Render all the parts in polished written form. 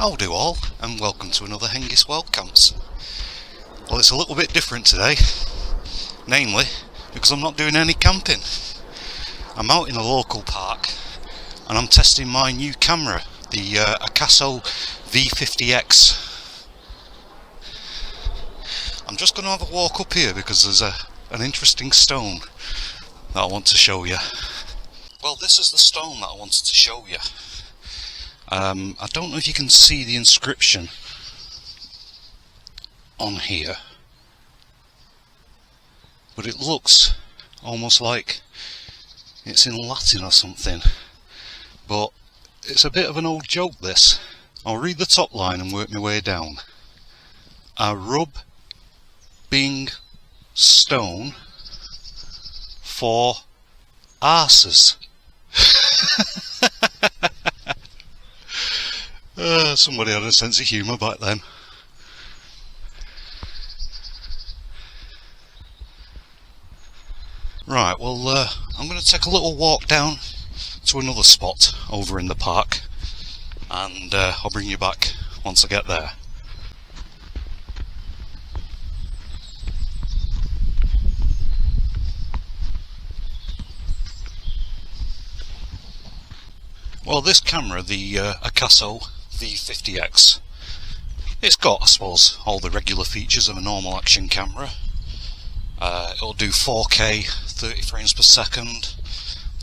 How do all, and welcome to another Hengist Wild Camps. Well, it's a little bit different today, namely because I'm not doing any camping. I'm out in a local park and I'm testing my new camera, the Akaso V50 X. I'm just going to have a walk up here because there's an interesting stone that I want to show you. Well, this is the stone that I wanted to show you. I don't know if you can see the inscription on here, but it looks almost like it's in Latin or something, but it's a bit of an old joke, this. I'll read the top line and work my way down. A rubbing stone for arses. Somebody had a sense of humour back then. Right, well, I'm going to take a little walk down to another spot over in the park, and I'll bring you back once I get there. Well, this camera, the Akaso V50 X, it's got, I suppose, all the regular features of a normal action camera. It'll do 4K 30 frames per second,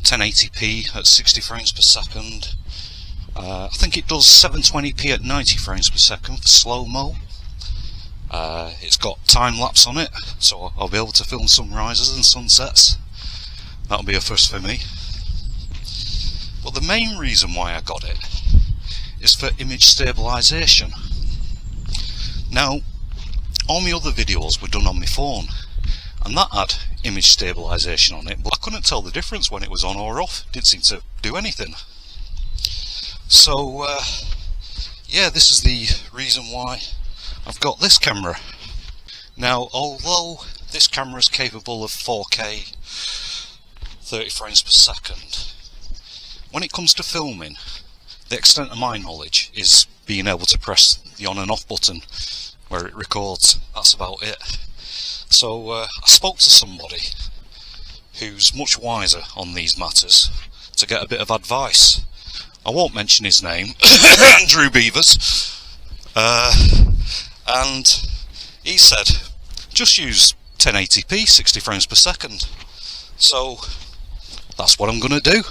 1080p at 60 frames per second. I think it does 720p at 90 frames per second for slow-mo. It's got time-lapse on it, so I'll be able to film sunrises and sunsets. That'll be a first for me. But the main reason why I got it is for image stabilisation. Now, all my other videos were done on my phone, and that had image stabilisation on it, but I couldn't tell the difference when it was on or off. It didn't seem to do anything. So, yeah, this is the reason why I've got this camera. Now, although this camera is capable of 4K 30 frames per second, when it comes to filming, the extent of my knowledge is being able to press the on and off button where it records. That's about it. So I spoke to somebody who's much wiser on these matters to get a bit of advice. I won't mention his name, Andrew Beavers, and he said just use 1080p 60 frames per second. So that's what I'm going to do.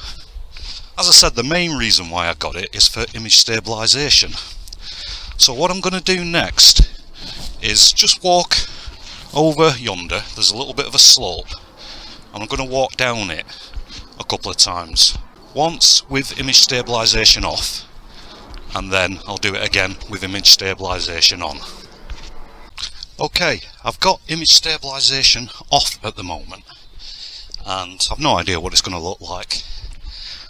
As I said, the main reason why I got it is for image stabilisation. So what I'm going to do next is just walk over yonder. There's a little bit of a slope, and I'm going to walk down it a couple of times. Once with image stabilisation off, and then I'll do it again with image stabilisation on. Okay, I've got image stabilisation off at the moment, and I've no idea what it's going to look like.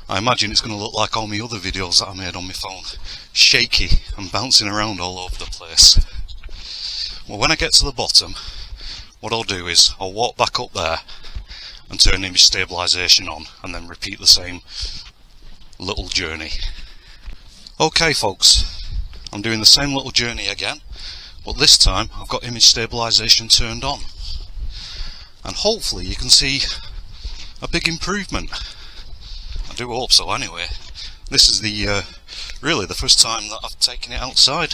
I imagine it's going to look like all my other videos that I made on my phone, shaky and bouncing around all over the place. Well, when I get to the bottom, what I'll do is I'll walk back up there and turn image stabilisation on, and then repeat the same little journey. Okay folks, I'm doing the same little journey again, but this time I've got image stabilisation turned on, and hopefully you can see a big improvement. I do hope so anyway. This is the really the first time that I've taken it outside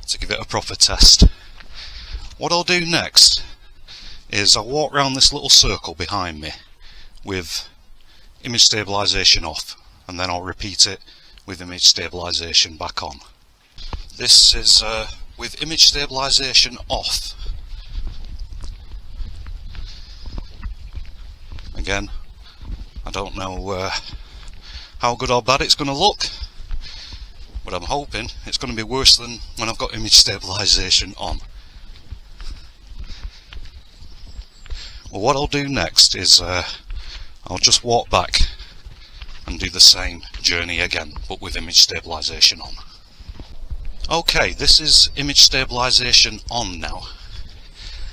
to give it a proper test. What I'll do next is I'll walk around this little circle behind me with image stabilisation off, and then I'll repeat it with image stabilisation back on. This is with image stabilisation off. Again, I don't know how good or bad it's going to look, but I'm hoping it's going to be worse than when I've got image stabilisation on. Well, what I'll do next is I'll just walk back and do the same journey again, but with image stabilisation on. Okay, this is image stabilisation on now,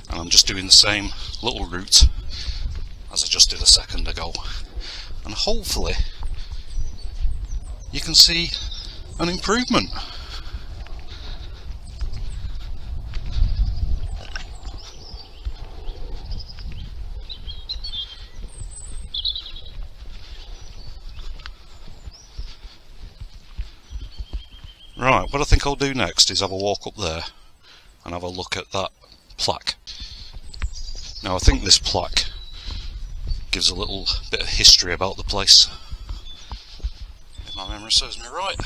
and I'm just doing the same little route as I just did a second ago, and hopefully you can see an improvement. Right, what I think I'll do next is have a walk up there and have a look at that plaque. Now I think this plaque gives a little bit of history about the place, if my memory serves me right.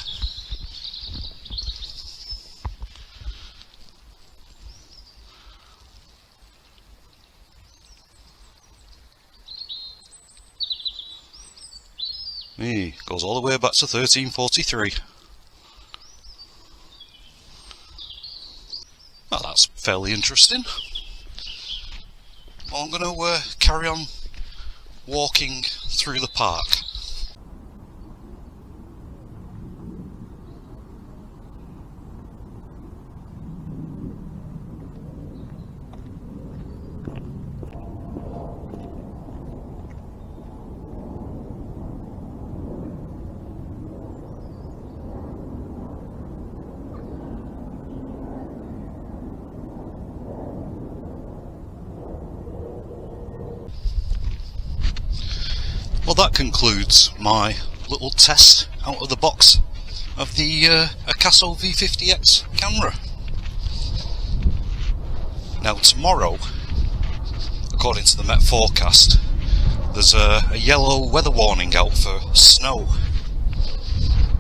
Goes all the way back to 1343. Well, that's fairly interesting. Well, I'm going to carry on walking through the park. Well, that concludes my little test out of the box of the Akaso V50 X camera. Now tomorrow, according to the Met forecast, there's a yellow weather warning out for snow.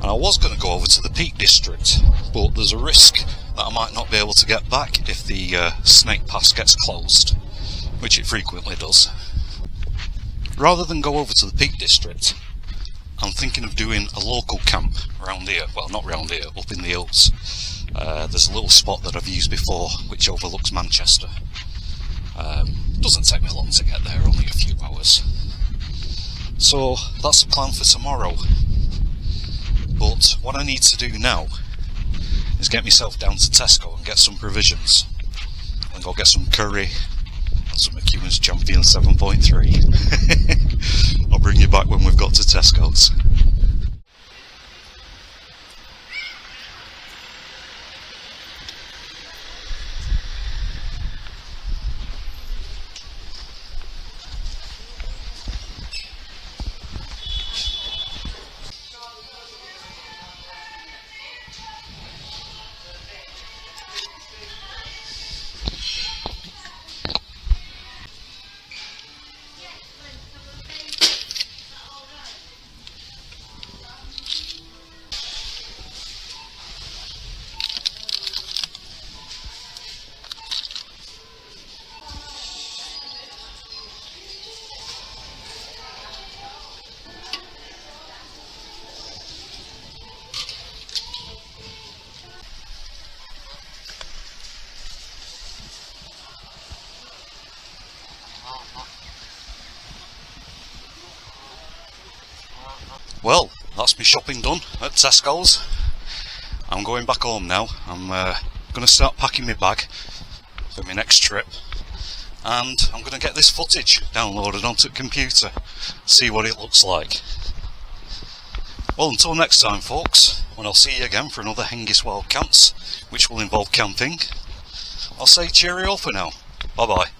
And I was going to go over to the Peak District, but there's a risk that I might not be able to get back if the Snake Pass gets closed, which it frequently does. Rather than go over to the Peak District, I'm thinking of doing a local camp around here. Well, not around here, up in the hills. There's a little spot that I've used before which overlooks Manchester. Doesn't take me long to get there, only a few hours. So that's the plan for tomorrow. But what I need to do now is get myself down to Tesco and get some provisions. And go get some curry and some McEwen's Champion 7.3. I'll bring you back when we've got to Tesco's. Well, that's me shopping done at Tesco's. I'm going back home now. I'm going to start packing my bag for my next trip, and I'm going to get this footage downloaded onto the computer, see what it looks like. Well, until next time folks, when I'll see you again for another Hengist Wild Camps, which will involve camping, I'll say cheerio for now. Bye bye.